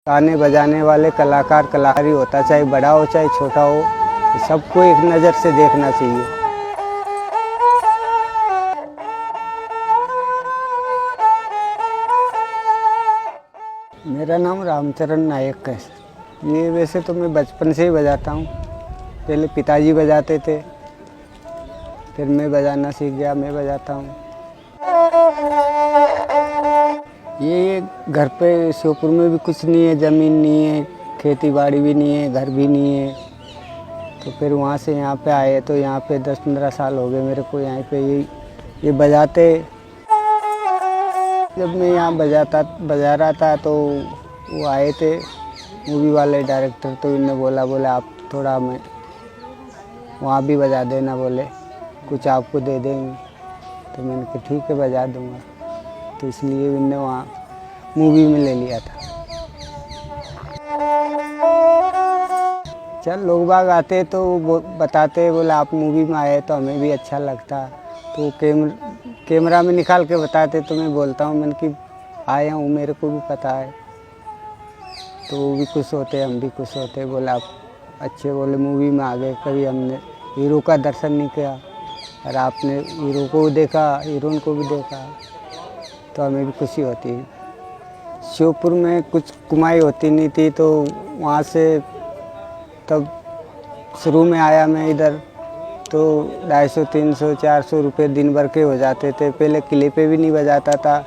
गाने बजाने वाले कलाकार कलाकारी होता, चाहे बड़ा हो चाहे छोटा हो, सबको एक नज़र से देखना चाहिए। मेरा नाम रामचरण नायक है। ये वैसे तो मैं बचपन से ही बजाता हूँ। पहले पिताजी बजाते थे, फिर मैं बजाना सीख गया, मैं बजाता हूँ। ये घर पे श्योपुर में भी कुछ नहीं है, ज़मीन नहीं है, खेती बाड़ी भी नहीं है, घर भी नहीं है। तो फिर वहाँ से यहाँ पे आए, तो यहाँ पे 10-15 साल हो गए मेरे को यहाँ पे ये बजाते। जब मैं यहाँ बजा रहा था तो वो आए थे मूवी वाले डायरेक्टर, तो इन्होंने बोला आप थोड़ा हमें वहाँ भी बजा देना, बोले कुछ आपको दे देंगे। तो मैंने कहा ठीक है बजा दूँगा। तो इसलिए इन्होंने वहाँ मूवी में ले लिया था। चल लोग बाग आते तो बताते, बोले आप मूवी में आए, तो हमें भी अच्छा लगता। तो कैमरा में निकाल के बताते, तो मैं बोलता हूँ मैंने कि आया हूँ, मेरे को भी पता है। तो वो भी खुश होते, हम भी खुश होते। बोले आप अच्छे, बोले मूवी में आ गए, कभी हमने हीरो का दर्शन नहीं किया और आपने हीरो को भी देखा, हीरोइन को भी देखा, तो हमें भी खुशी होती है। श्योपुर में कुछ कमाई होती नहीं थी, तो वहाँ से तब शुरू में आया मैं इधर, तो 250, 300, 400 रुपये दिन भर के हो जाते थे। पहले किले पे भी नहीं बजाता था,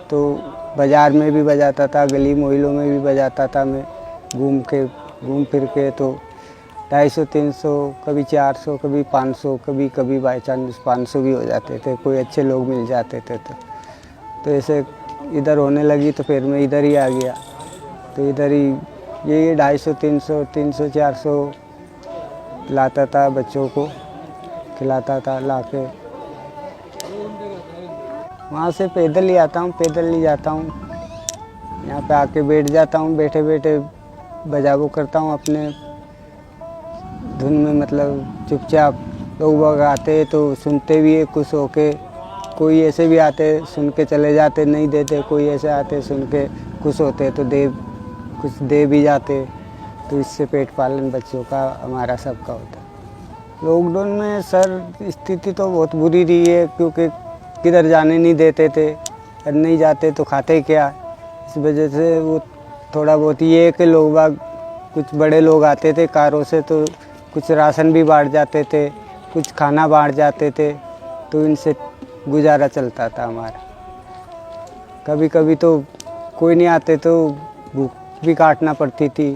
तो बाज़ार में भी बजाता था, गली मोहल्लों में भी बजाता था मैं, घूम फिर के। तो 250, 300, कभी 400, कभी 500, कभी बाई चांस 500 भी हो जाते थे, कोई अच्छे लोग मिल जाते थे। तो ऐसे इधर होने लगी, तो फिर मैं इधर ही आ गया। तो इधर ही ये 250, 300, 400 लाता था, बच्चों को खिलाता था ला के। वहाँ से पैदल ही आता हूँ, पैदल ही जाता हूँ। यहाँ पे आके बैठ जाता हूँ, बैठे बैठे बजावो करता हूँ अपने धुन में, मतलब चुपचाप। लोग बाग आते तो सुनते भी है खुश होके, कोई ऐसे भी आते सुन के चले जाते, नहीं देते। कोई ऐसे आते सुन के खुश होते तो कुछ दे भी जाते। तो इससे पेट पालन बच्चों का हमारा सबका होता। लॉकडाउन में सर स्थिति तो बहुत बुरी रही है, क्योंकि किधर जाने नहीं देते थे, और नहीं जाते तो खाते क्या। इस वजह से वो थोड़ा बहुत ये है कि लोग बाग कुछ बड़े लोग आते थे कारों से, तो कुछ राशन भी बांट जाते थे, कुछ खाना बांट जाते थे, तो इनसे गुजारा चलता था हमारा। कभी कभी तो कोई नहीं आते तो भूख भी काटना पड़ती थी।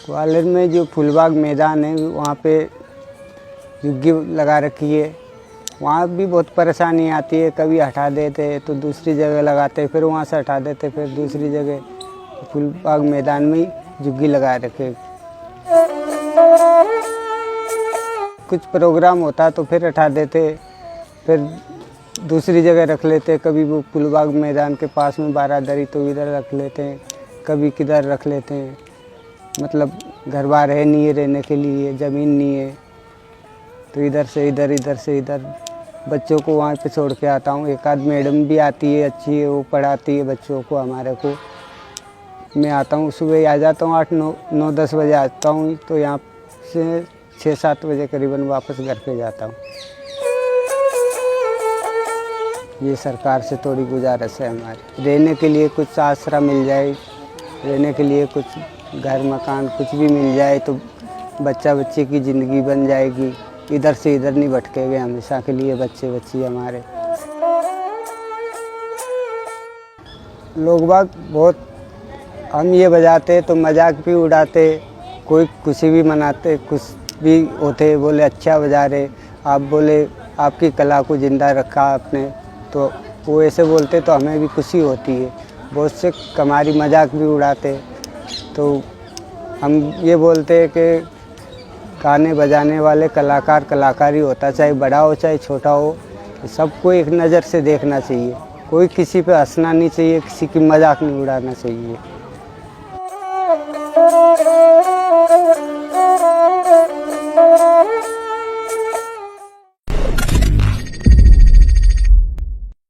ग्वालियर में जो फूलबाग मैदान है, वहाँ पे झुग्गी लगा रखी है। वहाँ भी बहुत परेशानी आती है, कभी हटा देते तो दूसरी जगह लगाते, फिर वहाँ से हटा देते, फिर दूसरी जगह। फूलबाग मैदान में ही झुग्गी लगा रखे। कुछ प्रोग्राम होता तो फिर हटा देते, फिर दूसरी जगह रख लेते। कभी वो फूलबाग मैदान के पास में बारादरी, तो इधर रख लेते हैं, कभी किधर रख लेते हैं। मतलब घर बार है नहीं है रहने के लिए, ज़मीन नहीं है, तो इधर से इधर, इधर से इधर बच्चों को वहाँ पे छोड़ के आता हूँ। एक आध मैडम भी आती है, अच्छी है, वो पढ़ाती है बच्चों को हमारे को। मैं आता हूँ, सुबह आ जाता हूँ 8, 9, 10 बजे आता हूँ, तो यहाँ से 6-7 बजे करीबन वापस घर पे जाता हूँ। ये सरकार से थोड़ी गुजारिश है हमारी, रहने के लिए कुछ आसरा मिल जाए, रहने के लिए कुछ घर मकान कुछ भी मिल जाए, तो बच्चे की ज़िंदगी बन जाएगी। इधर से इधर नहीं भटकेंगे हमेशा के लिए बच्चे हमारे। लोग बाग बहुत हम ये बजाते तो मजाक भी उड़ाते, कोई खुशी भी मनाते, खुश भी होते, बोले अच्छा बजा रहे आप, बोले आपकी कला को ज़िंदा रखा आपने। तो वो ऐसे बोलते तो हमें भी खुशी होती है। बहुत से हमारी मजाक भी उड़ाते, तो हम ये बोलते हैं कि गाने बजाने वाले कलाकार कलाकारी होता, चाहे बड़ा हो चाहे छोटा हो, सबको एक नज़र से देखना चाहिए। कोई किसी पे हंसना नहीं चाहिए, किसी की मजाक नहीं उड़ाना चाहिए।